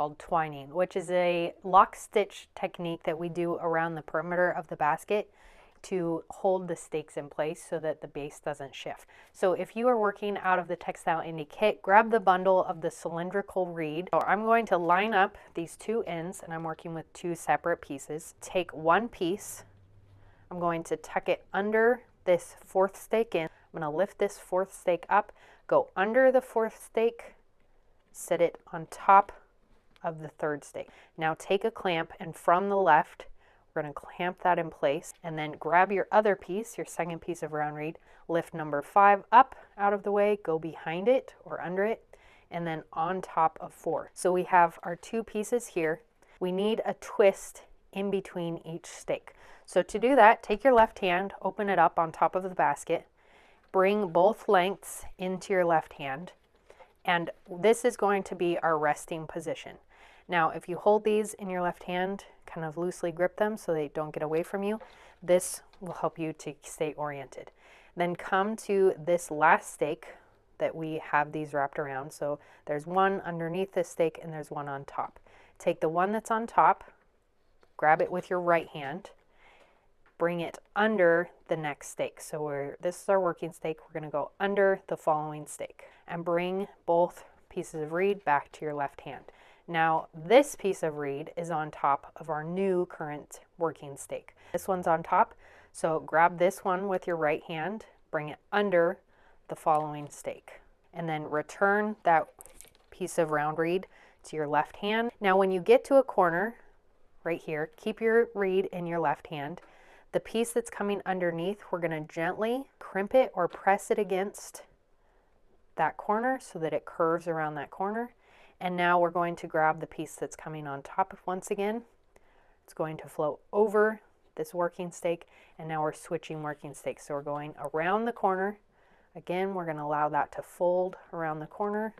called twining, which is a lock stitch technique that we do around the perimeter of the basket to hold the stakes in place so that the base doesn't shift. So if you are working out of the Textile Indie kit, grab the bundle of the cylindrical reed. So I'm going to line up these two ends, and I'm working with two separate pieces. Take one piece, I'm going to tuck it under this fourth stake in. I'm going to lift this fourth stake up, go under the fourth stake, set it on top of the third stake. Now take a clamp, and from the left, we're going to clamp that in place, and then grab your other piece, your second piece of round reed, lift number 5 up out of the way, go behind it or under it, and then on top of 4. So we have our two pieces here. We need a twist in between each stake. So to do that, take your left hand, open it up on top of the basket, bring both lengths into your left hand, and this is going to be our resting position. Now, if you hold these in your left hand, kind of loosely grip them so they don't get away from you, this will help you to stay oriented. Then come to this last stake that we have these wrapped around. So there's one underneath this stake and there's one on top. Take the one that's on top, grab it with your right hand, bring it under the next stake. So this is our working stake. We're going to go under the following stake and bring both pieces of reed back to your left hand. Now this piece of reed is on top of our new current working stake. This one's on top, so grab this one with your right hand, bring it under the following stake, and then return that piece of round reed to your left hand. Now when you get to a corner right here, keep your reed in your left hand. The piece that's coming underneath, we're going to gently crimp it or press it against that corner so that it curves around that corner. And now we're going to grab the piece that's coming on top once again. It's going to float over this working stake, and now we're switching working stakes. So we're going around the corner. Again, we're going to allow that to fold around the corner.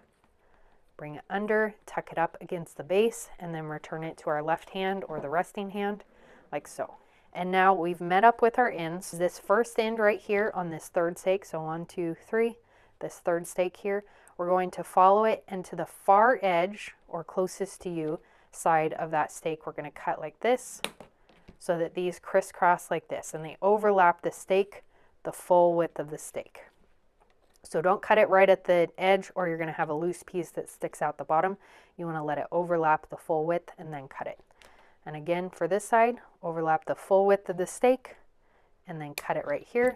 Bring it under, tuck it up against the base, and then return it to our left hand or the resting hand, like so. And now we've met up with our ends. This first end right here on this third stake, so 1, 2, 3, this third stake here, we're going to follow it, and to the far edge or closest to you side of that stake, we're going to cut like this so that these crisscross like this, and they overlap the stake the full width of the stake. So don't cut it right at the edge, or you're going to have a loose piece that sticks out the bottom. You want to let it overlap the full width and then cut it. And again, for this side, overlap the full width of the stake and then cut it right here